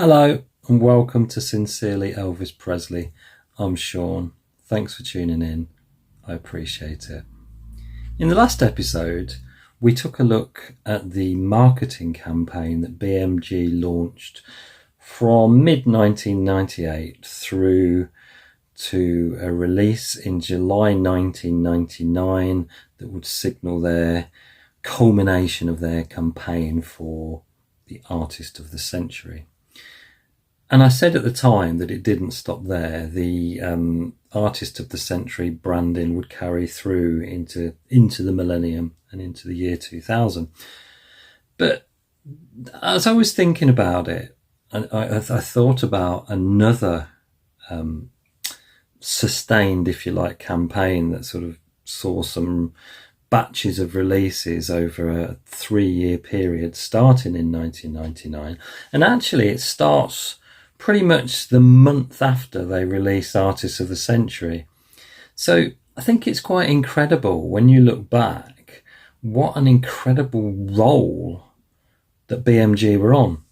Hello and welcome to Sincerely Elvis Presley. I'm Sean. Thanks for tuning in. I appreciate it. In the last episode, we took a look at the marketing campaign that BMG launched from mid-1998 through to a release in July 1999 that would signal their culmination of their campaign for the Artist of the Century. And I said at the time that it didn't stop there. The Artist of the Century branding would carry through into the Millennium and into the year 2000. But as I was thinking about it, I thought about another sustained, if you like, campaign that sort of saw some batches of releases over a 3-year period starting in 1999. And actually it starts pretty much the month after they released Artists of the Century. So I think it's quite incredible when you look back, what an incredible role that BMG were on.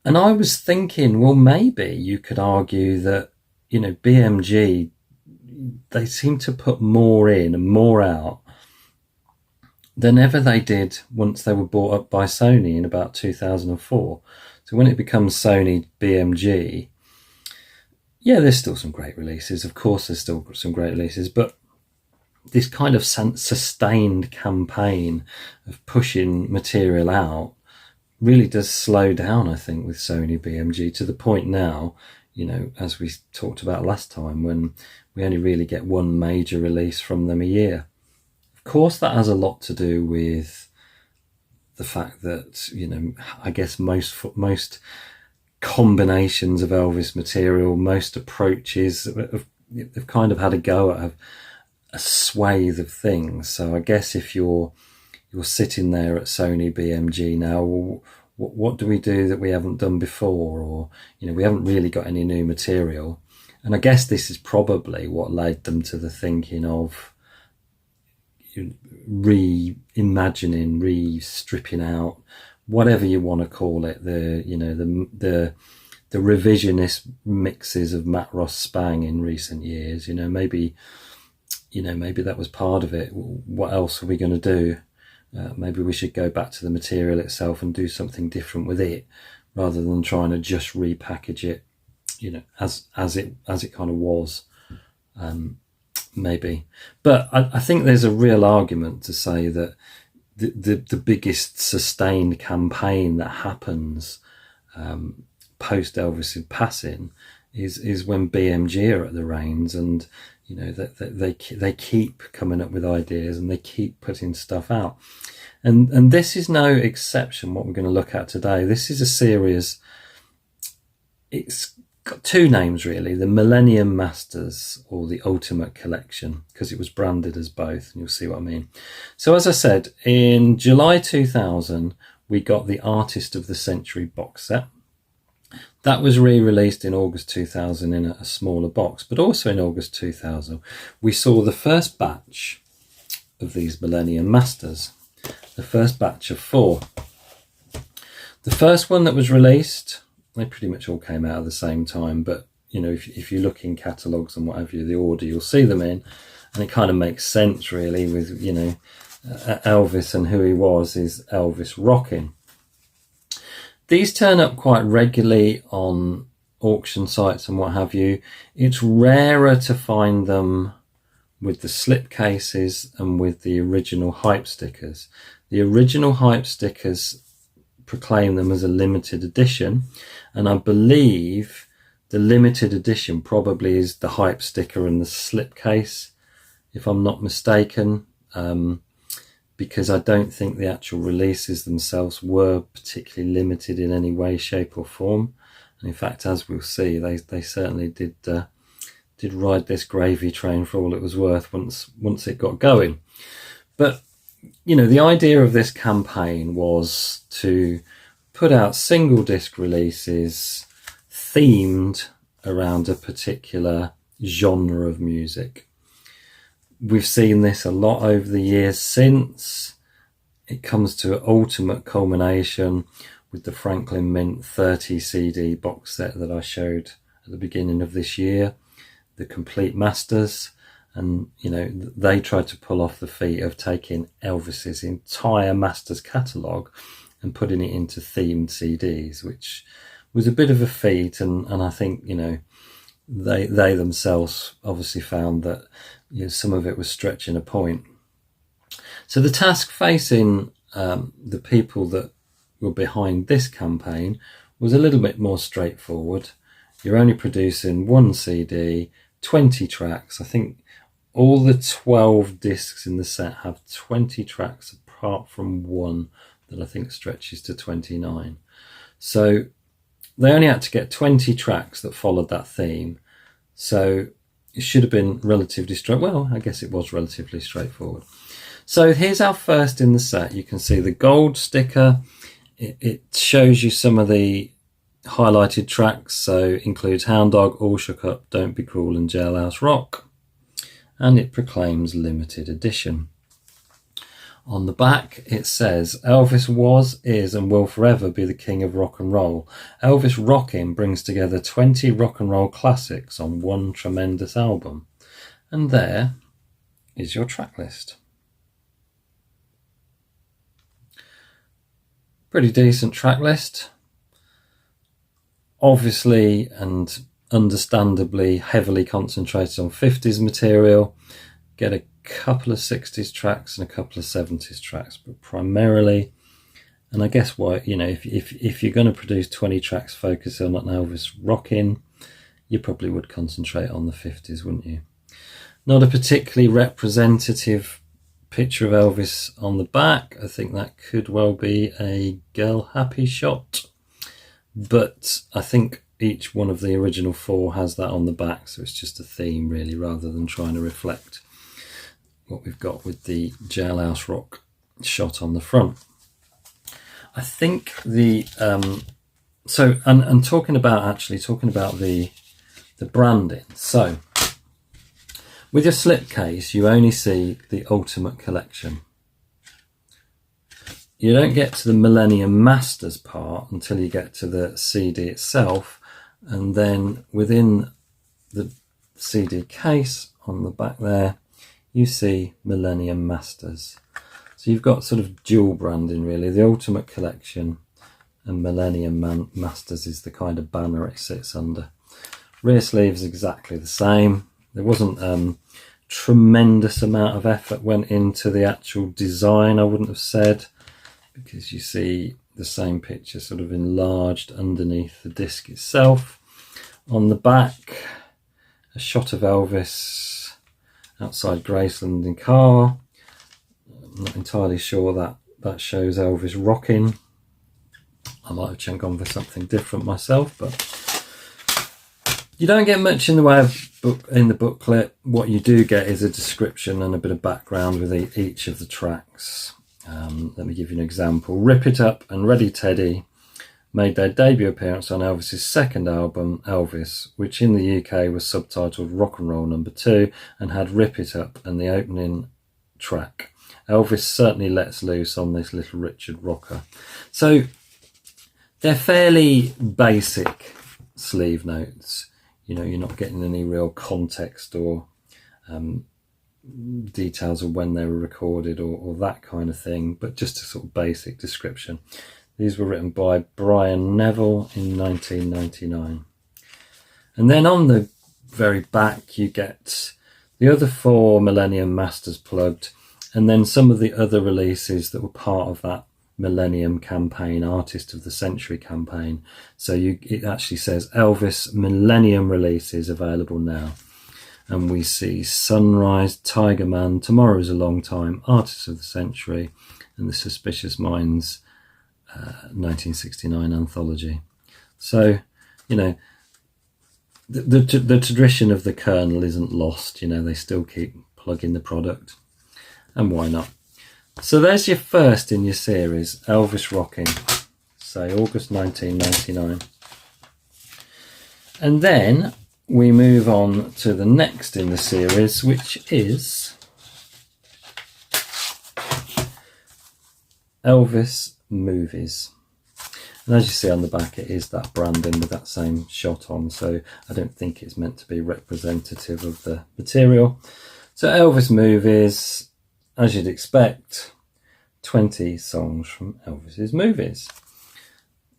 And I was thinking, well, maybe you could argue that, BMG, they seem to put more in and more out than ever they did once they were bought up by Sony in about 2004. So when it becomes Sony BMG, yeah, there's still some great releases. Of course, there's still some great releases, but this kind of sustained campaign of pushing material out really does slow down, I think, with Sony BMG to the point now, as we talked about last time, when we only really get one major release from them a year. Of course, that has a lot to do with the fact that, I guess most combinations of Elvis material, most approaches have kind of had a go at a swathe of things. So I guess if you're sitting there at Sony BMG now, well, what do we do that we haven't done before? Or, we haven't really got any new material. And I guess this is probably what led them to the thinking of reimagining, stripping out, whatever you want to call it, the revisionist mixes of Matt Ross Spang in recent years. Maybe that was part of it. What else are we going to do? Maybe we should go back to the material itself and do something different with it, rather than trying to just repackage it, as it kind of was. Maybe, but I think there's a real argument to say that the biggest sustained campaign that happens post Elvis's passing is when BMG are at the reins, and they keep coming up with ideas and they keep putting stuff out, and this is no exception. What we're going to look at today, this is a series. It's got two names really, the Millennium Masters or the Ultimate Collection, because it was branded as both, and you'll see what I mean. So as I said, in July 2000 we got the Artist of the Century box set. That was re-released in August 2000 in a smaller box, but also in August 2000 we saw the first batch of these Millennium Masters, the first batch of 4. The first one that was released, they pretty much all came out at the same time, but if you look in catalogues and whatever the order you'll see them in, and it kind of makes sense really with Elvis and who he was, is Elvis rocking. These turn up quite regularly on auction sites and what have you. It's rarer to find them with the slip cases and with the original hype stickers. The original hype stickers proclaim them as a limited edition, and I believe the limited edition probably is the hype sticker and the slip case, if I'm not mistaken, because I don't think the actual releases themselves were particularly limited in any way, shape or form. And in fact, as we'll see, they certainly did ride this gravy train for all it was worth once it got going. But the idea of this campaign was to put out single disc releases themed around a particular genre of music. We've seen this a lot over the years since. It comes to an ultimate culmination with the Franklin Mint 30 CD box set that I showed at the beginning of this year, the complete masters. And, you know, they tried to pull off the feat of taking Elvis's entire masters catalogue and putting it into themed CDs, which was a bit of a feat. And I think, you know, they themselves obviously found that, you know, some of it was stretching a point. So the task facing the people that were behind this campaign was a little bit more straightforward. You're only producing one CD, 20 tracks. I think all the 12 discs in the set have 20 tracks apart from one that I think stretches to 29. So they only had to get 20 tracks that followed that theme. So it should have been relatively straight. Well, I guess it was relatively straightforward. So here's our first in the set. You can see the gold sticker. It shows you some of the highlighted tracks. So includes Hound Dog, All Shook Up, Don't Be Cruel and Jailhouse Rock. And it proclaims limited edition. On the back, it says, Elvis was, is, and will forever be the king of rock and roll. Elvis Rockin' brings together 20 rock and roll classics on one tremendous album. And there is your track list. Pretty decent track list. Obviously, and understandably heavily concentrated on 50s material. Get a couple of 60s tracks and a couple of 70s tracks, but primarily, and I guess why, you know, if you're going to produce 20 tracks focusing on Elvis Rockin', you probably would concentrate on the 50s, wouldn't you? Not a particularly representative picture of Elvis on the back. I think that could well be a girl happy shot, but I think each one of the original four has that on the back, so it's just a theme really, rather than trying to reflect what we've got with the Jailhouse Rock shot on the front. I think the talking about the branding. So with your slipcase, you only see the Ultimate Collection. You don't get to the Millennium Masters part until you get to the CD itself. And then within the CD case on the back there, you see Millennium Masters. So you've got sort of dual branding really. The Ultimate Collection and Millennium Masters is the kind of banner it sits under. Rear sleeve is exactly the same. There wasn't tremendous amount of effort went into the actual design, I wouldn't have said, because you see the same picture sort of enlarged underneath the disc itself. On the back, a shot of Elvis outside Graceland in car. I'm not entirely sure that shows Elvis rocking. I might have gone for something different myself, but you don't get much in the way of in the booklet. What you do get is a description and a bit of background with each of the tracks. Let me give you an example. Rip It Up and Ready Teddy made their debut appearance on Elvis's second album, Elvis, which in the UK was subtitled Rock and Roll No. 2 and had Rip It Up and the opening track. Elvis certainly lets loose on this Little Richard rocker. So they're fairly basic sleeve notes. You know, you're not getting any real context or details of when they were recorded or that kind of thing, but just a sort of basic description. These were written by Brian Neville in 1999. And then on the very back, you get the other four Millennium Masters plugged, and then some of the other releases that were part of that Millennium campaign, Artist of the Century campaign. So it actually says Elvis Millennium releases available now. And we see Sunrise, Tiger Man, Tomorrow's a Long Time, Artist of the Century, and the Suspicious Minds 1969 anthology. So, you know, the tradition of the Colonel isn't lost. You know, they still keep plugging the product, and why not? So there's your first in your series, Elvis Rockin', say August 1999. And then we move on to the next in the series, which is Elvis Movies. And as you see on the back, it is that branding with that same shot on, so I don't think it's meant to be representative of the material. So Elvis movies, as you'd expect, 20 songs from Elvis's movies.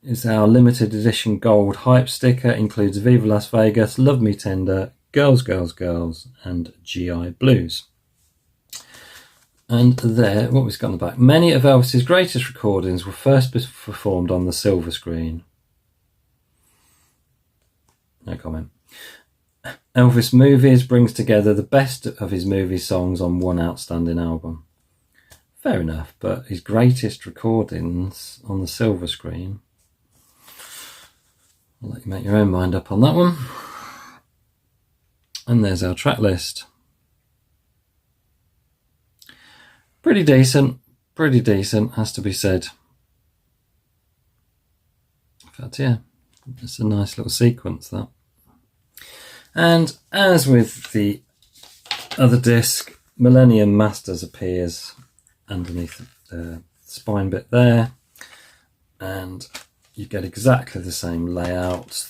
It's our limited edition gold hype sticker, includes Viva Las Vegas, Love Me Tender, Girls, Girls, Girls, and GI Blues. And there, what we've got on the back. Many of Elvis's greatest recordings were first performed on the silver screen. No comment. Elvis Movies brings together the best of his movie songs on one outstanding album. Fair enough, but his greatest recordings on the silver screen. I'll let you make your own mind up on that one. And there's our track list. Pretty decent, has to be said. In fact, yeah, it's a nice little sequence, that. And as with the other disc, Millennium Masters appears underneath the spine bit there, and you get exactly the same layout.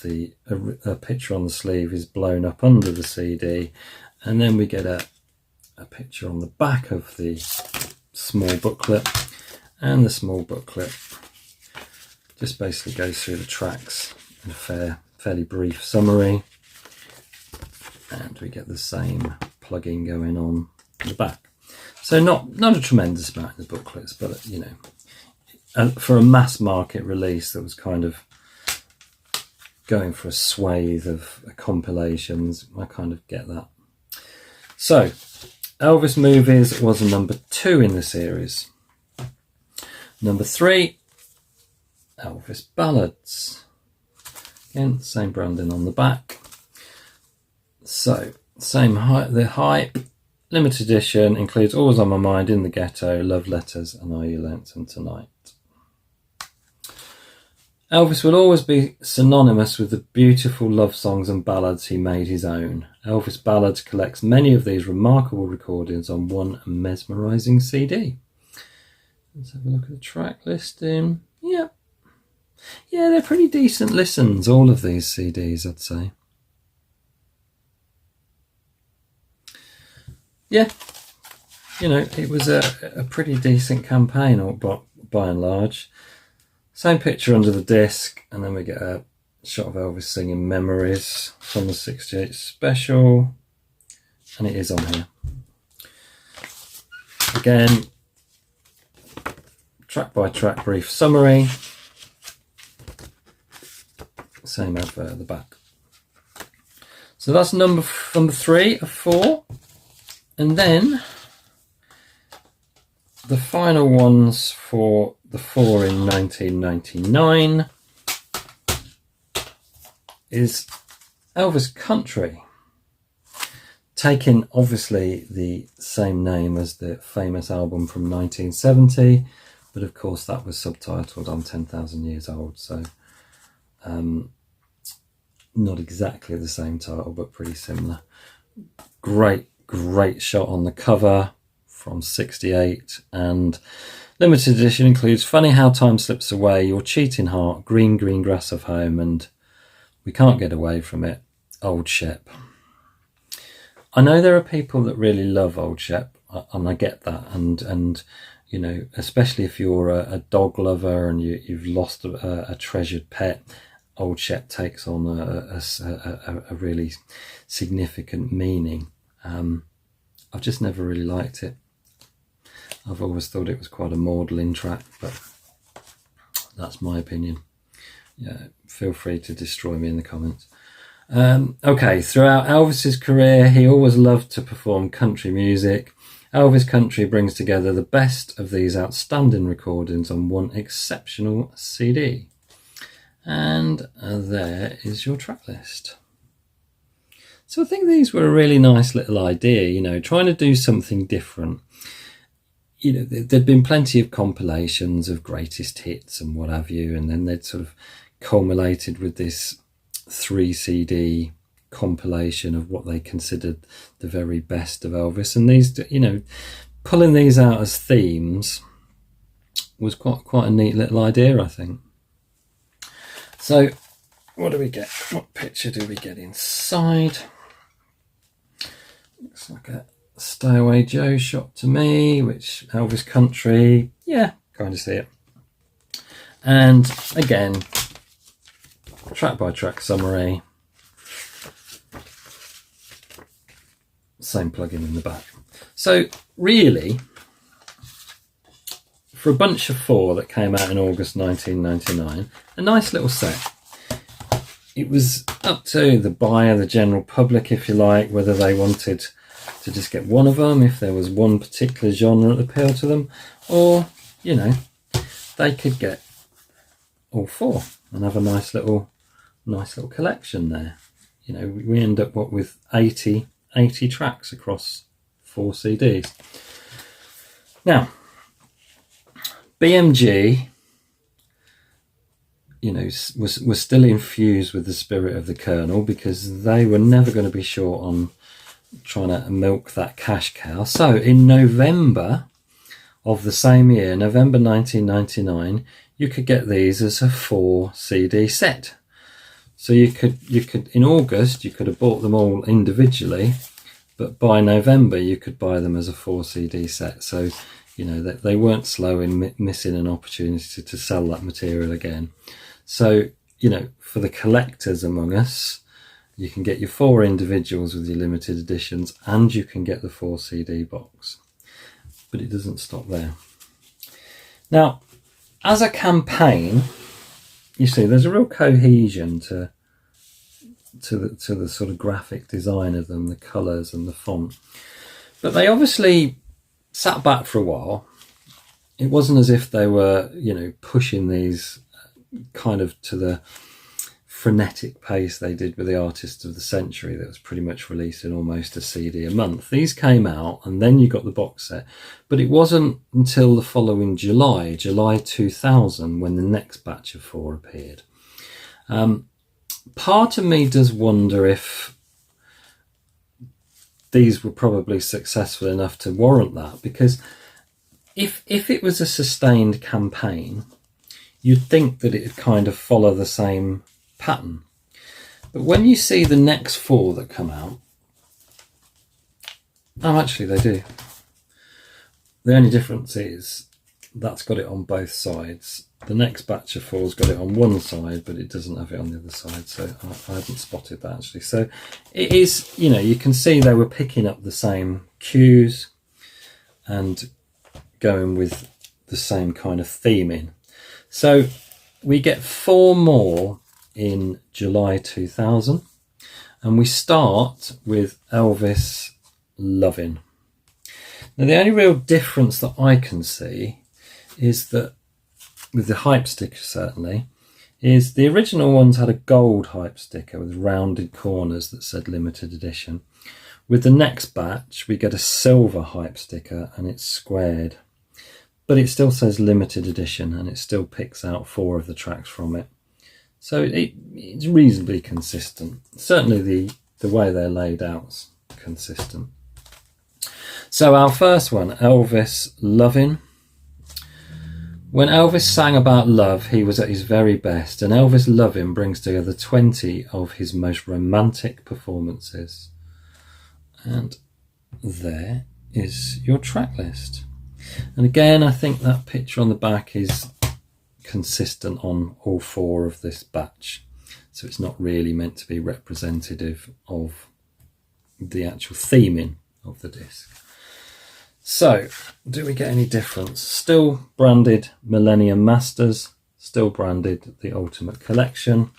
A picture on the sleeve is blown up under the CD, and then we get a picture on the back of the small booklet, and the small booklet just basically goes through the tracks in a fairly brief summary, and we get the same plugin going on in the back. So not a tremendous amount in the booklets, but you know, for a mass market release that was kind of going for a swathe of compilations, I kind of get that. So Elvis Movies was number 2 in the series. Number 3, Elvis Ballads. Again, same branding on the back. So, same height, the hype. Limited edition, includes Always on My Mind, In the Ghetto, Love Letters, and Are You Lonesome Tonight. Elvis will always be synonymous with the beautiful love songs and ballads he made his own. Elvis Ballads collects many of these remarkable recordings on one mesmerising CD. Let's have a look at the track listing. Yeah, they're pretty decent listens, all of these CDs, I'd say. Yeah, you know, it was a pretty decent campaign, by and large. Same picture under the disc, and then we get a shot of Elvis singing Memories from the 68 special, and it is on here. Again, track by track brief summary. Same advert at the back. So that's number 3 of 4. And then the final ones for the 4 in 1999 is Elvis Country, taking obviously the same name as the famous album from 1970, but of course that was subtitled I'm 10,000 Years Old, so not exactly the same title, but pretty similar. Great shot on the cover from 68, and limited edition includes Funny How Time Slips Away, Your Cheating Heart, Green Green Grass of Home, and We Can't Get Away From It, Old Shep. I know there are people that really love Old Shep, and I get that, and you know, especially if you're a dog lover and you've lost a treasured pet, Old Shep takes on a really significant meaning. I've just never really liked it. I've always thought it was quite a maudlin track, but that's my opinion. Yeah, feel free to destroy me in the comments. Okay, throughout Elvis's career, he always loved to perform country music. Elvis Country brings together the best of these outstanding recordings on one exceptional CD. And there is your track list. So I think these were a really nice little idea, you know, trying to do something different. You know, there'd been plenty of compilations of greatest hits and what have you, and then they'd sort of culminated with this 3 CD compilation of what they considered the very best of Elvis. And these, you know, pulling these out as themes was quite a neat little idea, I think. So what do we get? What picture do we get inside? Looks like a Stay Away Joe shot to me, which Elvis Country, yeah, kind of see it. And again, track by track summary, same plugin in the back. So really, for a bunch of 4 that came out in August 1999, a nice little set. It was up to the buyer, the general public, if you like, whether they wanted to just get one of them, if there was one particular genre that appealed to them, or, you know, they could get all 4 and have a nice little collection there. You know, we end up with 80 tracks across 4 CDs. Now, BMG, you know, was still infused with the spirit of the Colonel, because they were never going to be short on trying to milk that cash cow. So in November of the same year, November 1999, you could get these as a 4 CD set. So you could in August you could have bought them all individually, but by November you could buy them as a 4 CD set. So, you know, they weren't slow in missing an opportunity to sell that material again. So, you know, for the collectors among us, you can get your 4 individuals with your limited editions, and you can get the 4 CD box. But it doesn't stop there. Now, as a campaign, you see there's a real cohesion to the sort of graphic design of them, the colours and the font. But they obviously sat back for a while. It wasn't as if they were, you know, pushing these kind of to the frenetic pace they did with the Artist of the Century that was pretty much releasing almost a CD a month. These came out and then you got the box set, but it wasn't until the following July 2000, when the next batch of 4 appeared. Part of me does wonder if these were probably successful enough to warrant that, because if it was a sustained campaign, you'd think that it'd kind of follow the same pattern. But when you see the next 4 that come out, actually they do. The only difference is that's got it on both sides. The next batch of 4's got it on one side, but it doesn't have it on the other side. So I hadn't spotted that actually. So it is, you know, you can see they were picking up the same cues and going with the same kind of theming. So we get 4 more in July 2000, and we start with Elvis Lovin'. Now the only real difference that I can see is that with the hype sticker, certainly, is the original ones had a gold hype sticker with rounded corners that said limited edition. With the next batch we get a silver hype sticker and it's squared, but it still says limited edition and it still picks out 4 of the tracks from it. So it's reasonably consistent. Certainly the way they're laid out's consistent. So our first one, Elvis Lovin'. When Elvis sang about love, he was at his very best, and Elvis Lovin' brings together 20 of his most romantic performances. And there is your track list. And again, I think that picture on the back is consistent on all 4 of this batch. So it's not really meant to be representative of the actual theming of the disc. So, do we get any difference? Still branded Millennium Masters, still branded the Ultimate Collection.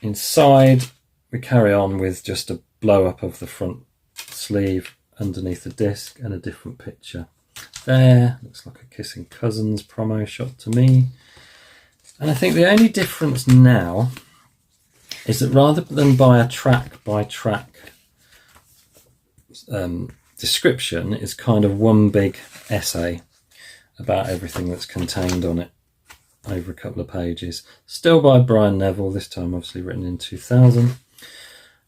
Inside, we carry on with just a blow up of the front sleeve underneath the disc and a different picture. There, looks like a Kissing Cousins promo shot to me. And I think the only difference now is that rather than buy a track by track description, is kind of one big essay about everything that's contained on it over a couple of pages. Still by Brian Neville, this time obviously written in 2000.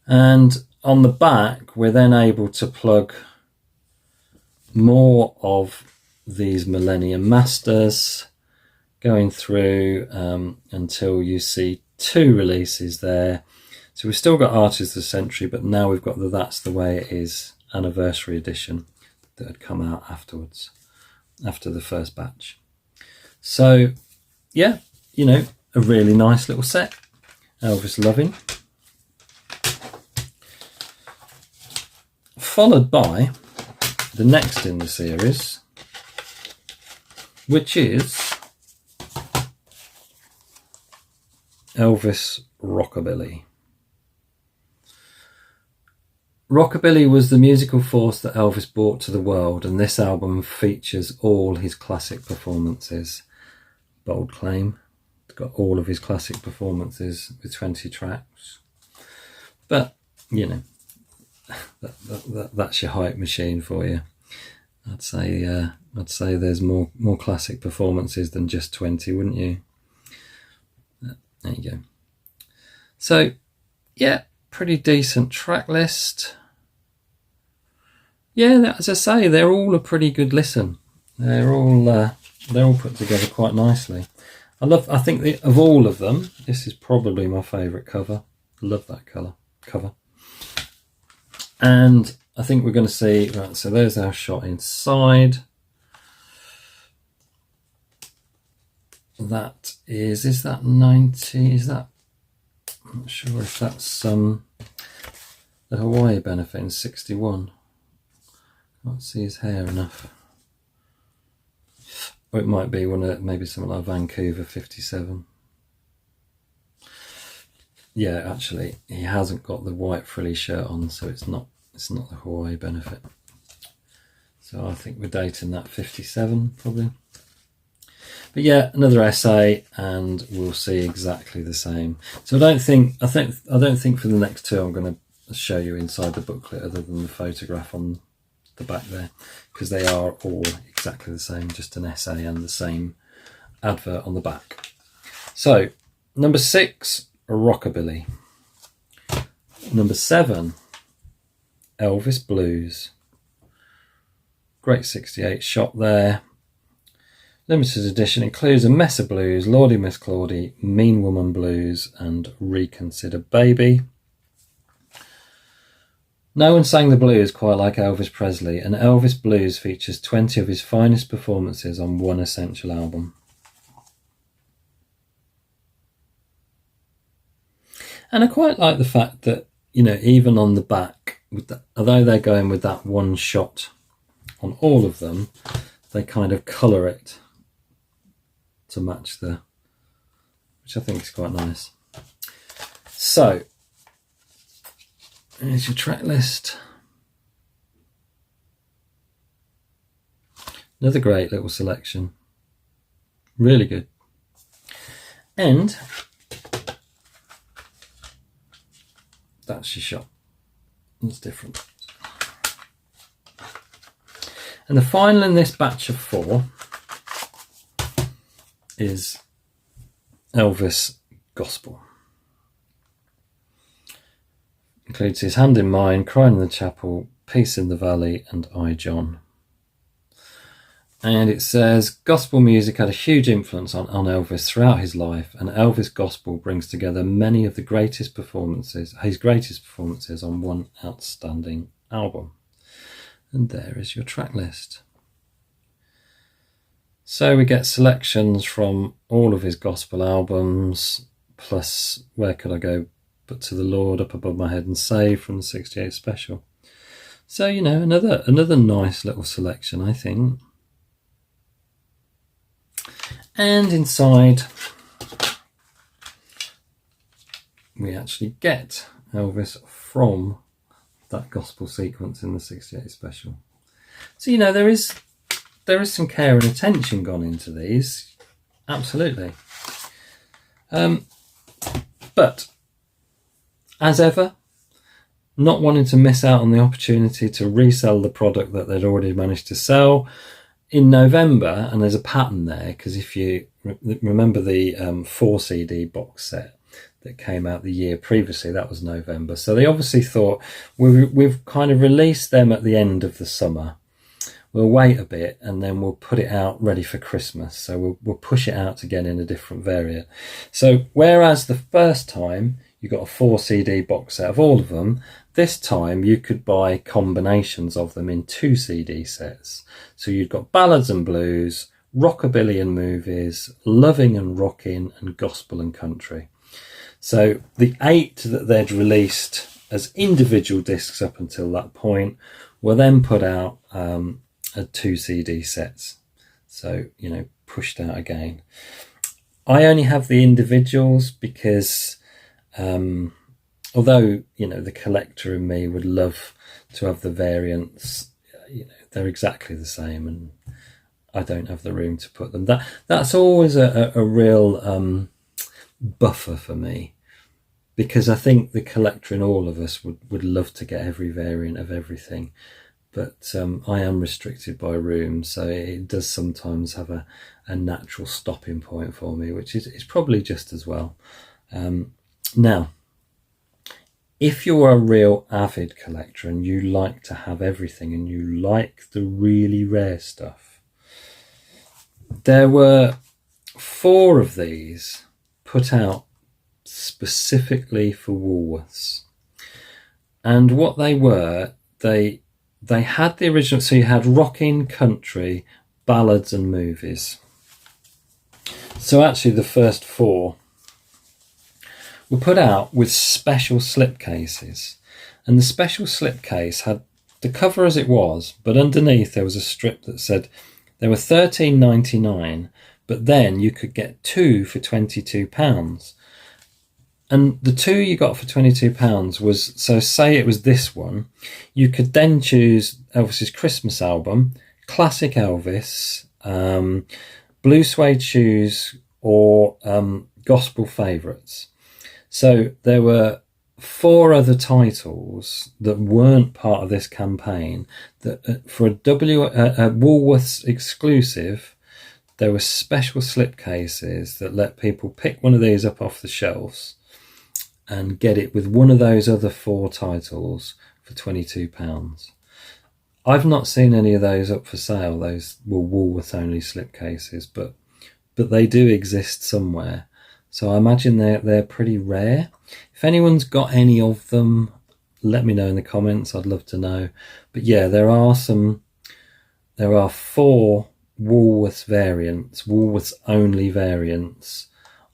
And on the back we're then able to plug more of these Millennium Masters going through until you see 2 releases there. So we've still got Artist of the Century, but now we've got the That's the Way It Is anniversary edition that had come out afterwards, after the first batch. So yeah, you know, a really nice little set. Elvis loving. Followed by the next in the series, which is Elvis Rockabilly. Rockabilly was the musical force that Elvis brought to the world, and this album features all his classic performances. Bold claim. It's got all of his classic performances with 20 tracks. But, you know, that's your hype machine for you. I'd say there's more classic performances than just 20, wouldn't you? There you go. So, yeah, pretty decent track list. Yeah, as I say, they're all a pretty good listen. They're all put together quite nicely. I think of all of them, this is probably my favourite cover. I love that cover. And I think we're going to see, right, so there's our shot inside. That is that 90? Is that, I'm not sure if that's the Hawaii benefit in 61. Can't see his hair enough. Or it might be maybe something like Vancouver 57. Yeah, actually, he hasn't got the white frilly shirt on, so it's not the Hawaii benefit. So I think we're dating that 57 probably. But yeah, another essay, and we'll see exactly the same. So I don't think for the next two I'm going to show you inside the booklet, other than the photograph on the back there, because they are all exactly the same, just an essay and the same advert on the back. So number 6, Rockabilly. Number 7, Elvis Blues. Great 68 shot there. Limited edition includes a mess of blues, Lordy Miss Claudie, Mean Woman Blues, and Reconsider Baby. No one sang the blues quite like Elvis Presley, and Elvis Blues features 20 of his finest performances on one essential album. And I quite like the fact that, you know, even on the back, although they're going with that one shot on all of them, they kind of colour it to match which I think is quite nice. So, here's your track list. Another great little selection. Really good. And that's your shot. It's different. And the final in this batch of 4 is Elvis Gospel. Includes His Hand in Mine, Crying in the Chapel, Peace in the Valley, and I, John. And it says, gospel music had a huge influence on Elvis throughout his life, and Elvis Gospel brings together many of his greatest performances on one outstanding album. And there is your track list. So we get selections from all of his gospel albums, plus Where Could I Go But to the Lord, Up Above My Head and Say from the 68 special. So, you know, another nice little selection, I think. And inside, we actually get Elvis from that gospel sequence in the 68 special. So, you know, there is some care and attention gone into these, absolutely. But as ever, not wanting to miss out on the opportunity to resell the product that they'd already managed to sell in November, and there's a pattern there, because if you remember the 4 CD box set that came out the year previously, that was November. So they obviously thought, we've kind of released them at the end of the summer. we'll wait a bit and then we'll put it out ready for Christmas. So we'll push it out again in a different variant. So whereas the first time you got a 4 CD box set of all of them, this time you could buy combinations of them in 2 CD sets. So you've got ballads and blues, rockabilly and movies, loving and rocking, and gospel and country. So the 8 that they'd released as individual discs up until that point were then put out as 2 CD sets. So, you know, pushed out again. I only have the individuals because although, you know, the collector in me would love to have the variants, you know, they're exactly the same and I don't have the room to put them. That's always a real buffer for me, because I think the collector in all of us would love to get every variant of everything, but I am restricted by room, so it does sometimes have a natural stopping point for me, which is probably just as well. Now, if you're a real avid collector and you like to have everything and you like the really rare stuff, there were 4 of these put out specifically for Woolworths. And what they were, they had the original, so you had rocking, country, ballads and movies. So actually the first 4 were put out with special slipcases, and the special slipcase had the cover as it was, but underneath there was a strip that said they were £13.99, but then you could get 2 for £22. And the 2 you got for £22 was, so say it was this one, you could then choose Elvis's Christmas album, classic Elvis, blue suede shoes, or gospel favourites. So there were 4 other titles that weren't part of this campaign that for a Woolworths exclusive, there were special slipcases that let people pick one of these up off the shelves and get it with one of those other 4 titles for £22. I've not seen any of those up for sale. Those were Woolworths only slipcases, but they do exist somewhere. So I imagine they're pretty rare. If anyone's got any of them, let me know in the comments. I'd love to know. But yeah, there are 4 Woolworths variants, Woolworths only variants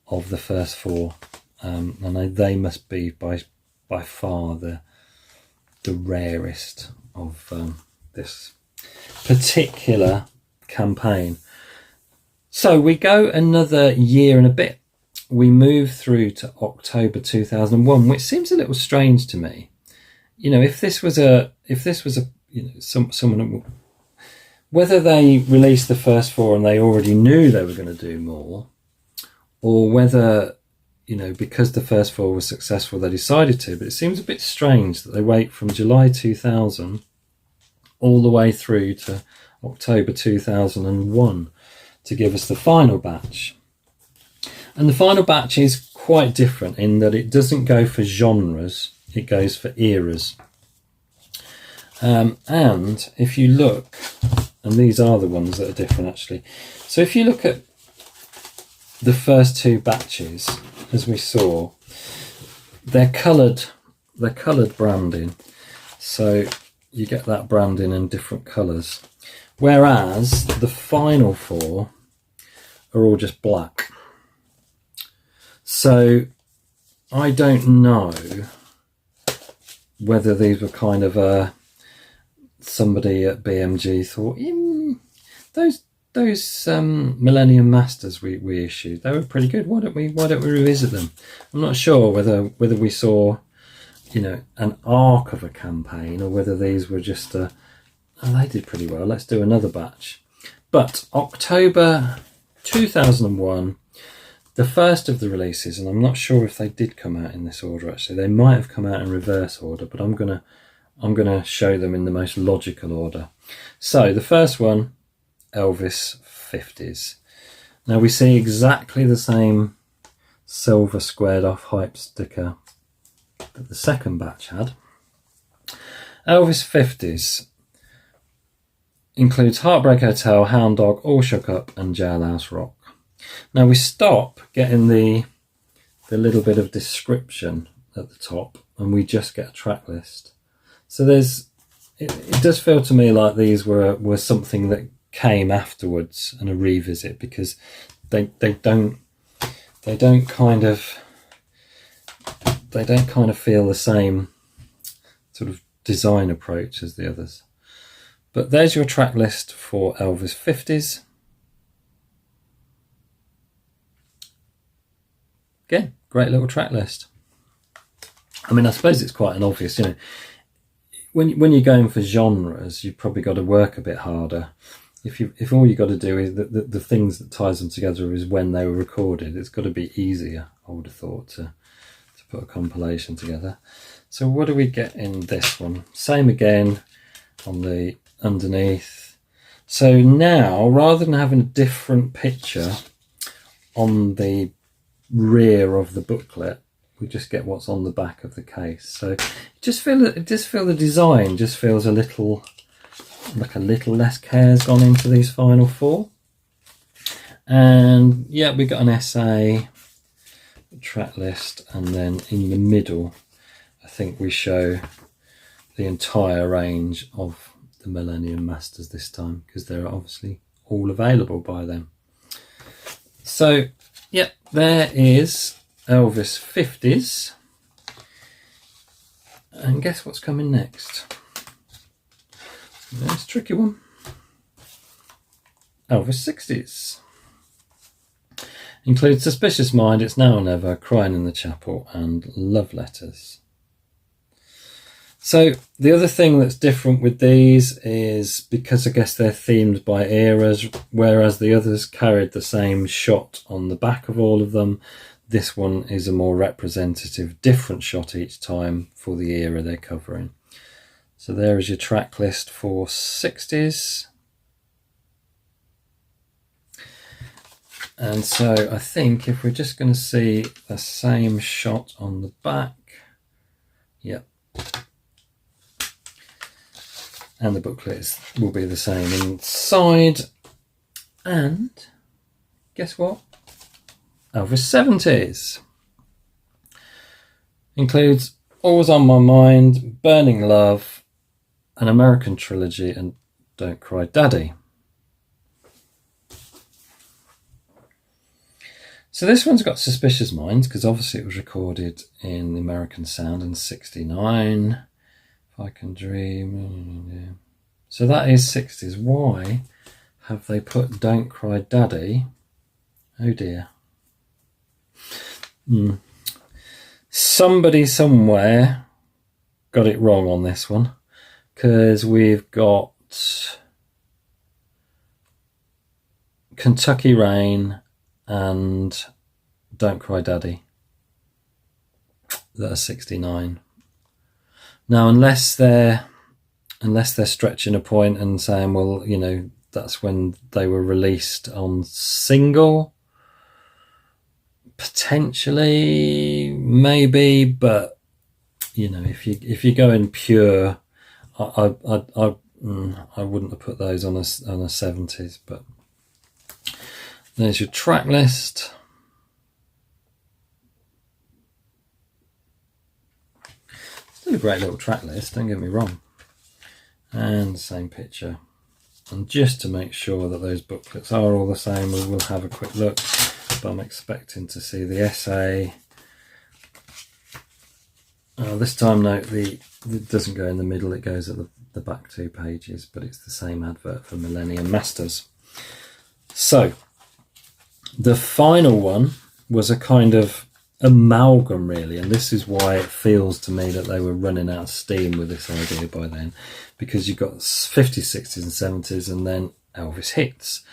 of the first 4. And they must be by far the rarest of this particular campaign. So we go another year and a bit. We move through to October 2001, which seems a little strange to me. You know, if this was a you know, someone, whether they released the first 4 and they already knew they were going to do more, or whether, you know, because the first 4 was successful, they decided to. But it seems a bit strange that they wait from July 2000 all the way through to October 2001 to give us the final batch. And the final batch is quite different in that it doesn't go for genres, it goes for eras. And if you look, and these are the ones that are different actually. So if you look at the first 2 batches, as we saw, they're coloured branding. So you get that branding in different colours. Whereas the final 4 are all just black. So I don't know whether these were kind of somebody at BMG thought, those Millennium Masters we issued, they were pretty good. Why don't we revisit them? I'm not sure whether we saw, you know, an arc of a campaign, or whether these were just they did pretty well, let's do another batch. But October 2001, the first of the releases, and I'm not sure if they did come out in this order actually. They might have come out in reverse order, but I'm gonna show them in the most logical order. So the first one, Elvis 50s. Now we see exactly the same silver squared off hype sticker that the second batch had. Elvis 50s. includes Heartbreak Hotel, Hound Dog, All Shook Up and Jailhouse Rock. Now we stop getting the little bit of description at the top and we just get a track list. So it does feel to me like these were something that came afterwards and a revisit, because they don't kind of feel the same sort of design approach as the others. But there's your track list for Elvis 50s. Again, great little track list. I mean, I suppose it's quite an obvious, you know, when you're going for genres, you've probably got to work a bit harder. If all you got to do is the things that ties them together is when they were recorded, it's got to be easier, I would have thought, to put a compilation together. So what do we get in this one? Same again on the underneath. So now, rather than having a different picture on the rear of the booklet, we just get what's on the back of the case. So just feel the design just feels a little less care's gone into these final four. And yeah, we got an essay, a track list, and then in the middle I think we show the entire range of the Millennium Masters this time, because they're obviously all available by them. So yeah, there is Elvis 50s. And guess what's coming next? That's a tricky one. Elvis 60s. Includes Suspicious Mind, It's Now or Never, Crying in the Chapel, and Love Letters. So the other thing that's different with these is, because I guess they're themed by eras, whereas the others carried the same shot on the back of all of them, this one is a more representative, different shot each time for the era they're covering. So there is your track list for 60s. And so I think if we're just going to see the same shot on the back, yep. And the booklet will be the same inside. And guess what? Elvis 70s. Includes Always on My Mind, Burning Love, An American Trilogy, and Don't Cry Daddy. So this one's got Suspicious Minds, because obviously it was recorded in the American sound in 69. If I Can Dream. So that is 60s. Why have they put Don't Cry Daddy? Oh dear. Somebody somewhere got it wrong on this one, because we've got Kentucky Rain and Don't Cry Daddy that are 69. Now, unless they're stretching a point and saying, well, you know, that's when they were released on single, potentially, maybe, but you know, if you're going pure, I wouldn't have put those on a 70s. But there's your track list. Still a great little track list, don't get me wrong. And the same picture. And just to make sure that those booklets are all the same, we will have a quick look. But I'm expecting to see the essay. This time, note it doesn't go in the middle, it goes at the back 2 pages, but it's the same advert for Millennium Masters. So, the final one was a kind of amalgam, really, and this is why it feels to me that they were running out of steam with this idea by then, because you've got 50s, 60s and 70s, and then Elvis hits.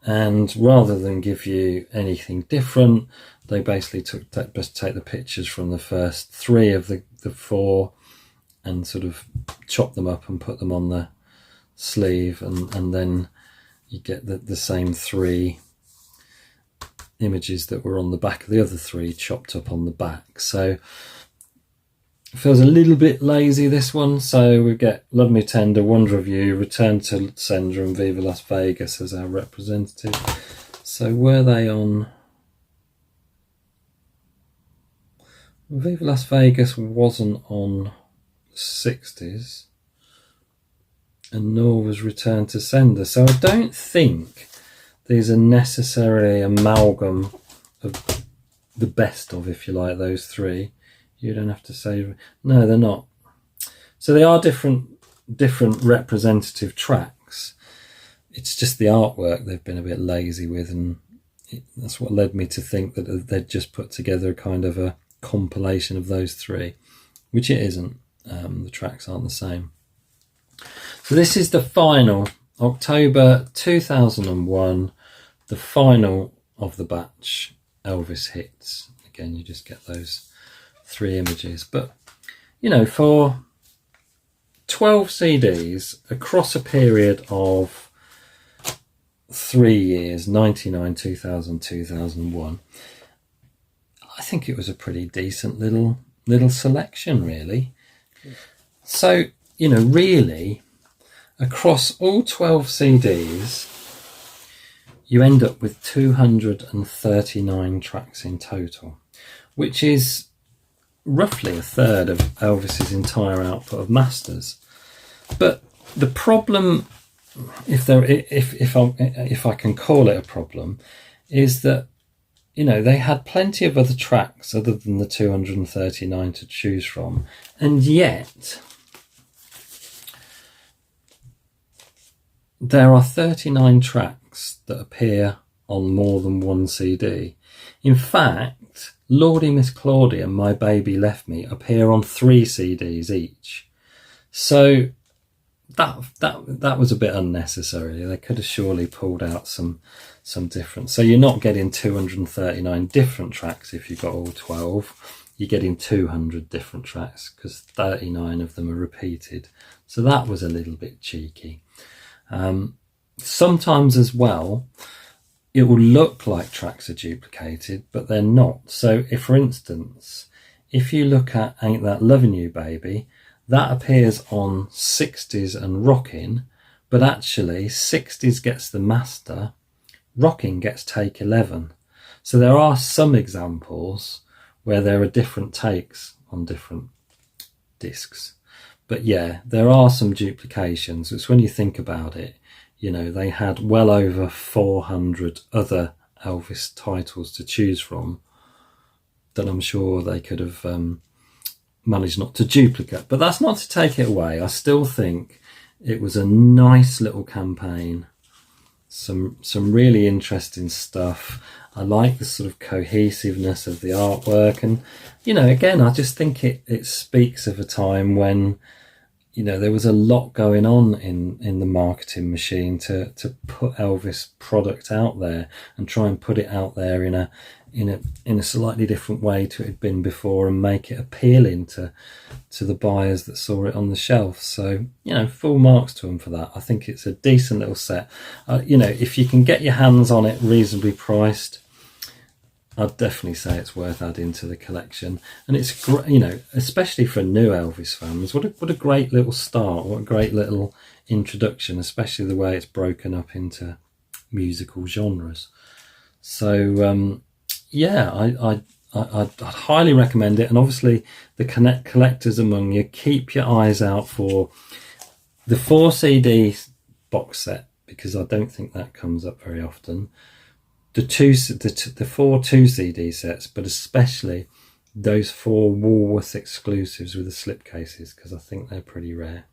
And rather than give you anything different, they basically just take the pictures from the first 3 of the 4 and sort of chop them up and put them on the sleeve, and then you get the same 3 images that were on the back of the other 3 chopped up on the back. So feels a little bit lazy, this one. So we get Love Me Tender, Wonder of You, Return to Sender and Viva Las Vegas as our representative. So were they on... Viva Las Vegas wasn't on 60s, and nor was Return to Sender. So I don't think these are necessarily amalgam of the best of, if you like, those three. You don't have to say... No, they're not. So they are different representative tracks. It's just the artwork they've been a bit lazy with, and that's what led me to think that they'd just put together kind of a compilation of those three, which it isn't. The tracks aren't the same. So this is the final, October 2001, the final of the batch Elvis hits. Again, you just get those three images. But, you know, for 12 CDs across a period of 3 years, 99, 2000, 2001, I think it was a pretty decent little selection, really. So, you know, really, across all 12 CDs, you end up with 239 tracks in total, which is roughly a third of Elvis's entire output of masters. But the problem, if I can call it a problem, is that, you know, they had plenty of other tracks other than the 239 to choose from, and yet there are 39 tracks that appear on more than one CD. In fact, Lordy Miss Claudia and My Baby Left Me appear on 3 CDs each. So that was a bit unnecessary. They could have surely pulled out some different. So you're not getting 239 different tracks if you've got all 12. You're getting 200 different tracks because 39 of them are repeated. So that was a little bit cheeky. Sometimes as well, it will look like tracks are duplicated, but they're not. So if, for instance, if you look at Ain't That Lovin' You Baby, that appears on 60s and Rockin', but actually 60s gets the master, Rockin' gets take 11. So there are some examples where there are different takes on different discs. But yeah, there are some duplications. It's when you think about it, you know, they had well over 400 other Elvis titles to choose from that I'm sure they could have managed not to duplicate. But that's not to take it away. I still think it was a nice little campaign. Some really interesting stuff. I like the sort of cohesiveness of the artwork. And, you know, again, I just think it speaks of a time when, you know, there was a lot going on in the marketing machine to put Elvis product out there and try and put it out there in a slightly different way to it had been before and make it appealing to the buyers that saw it on the shelf. So, you know, full marks to them for that. I think it's a decent little set. You know, if you can get your hands on it reasonably priced, I'd definitely say it's worth adding to the collection. And it's great, you know, especially for new Elvis fans. What a great little start. What a great little introduction, especially the way it's broken up into musical genres. So, yeah, I'd highly recommend it. And obviously, the collectors among you, keep your eyes out for the 4 CD box set, because I don't think that comes up very often. The 4 2 CD sets, but especially those 4 Woolworth exclusives with the slipcases, because I think they're pretty rare.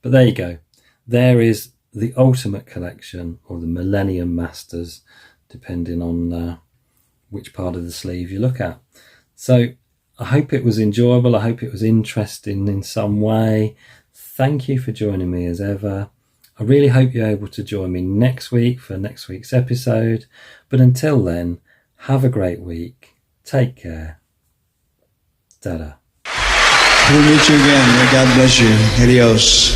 But there you go. There is the ultimate collection, or the Millennium Masters, depending on which part of the sleeve you look at. So I hope it was enjoyable. I hope it was interesting in some way. Thank you for joining me as ever. I really hope you're able to join me next week for next week's episode. But until then, have a great week. Take care. Ta-da. We'll meet you again. May God bless you. Adios.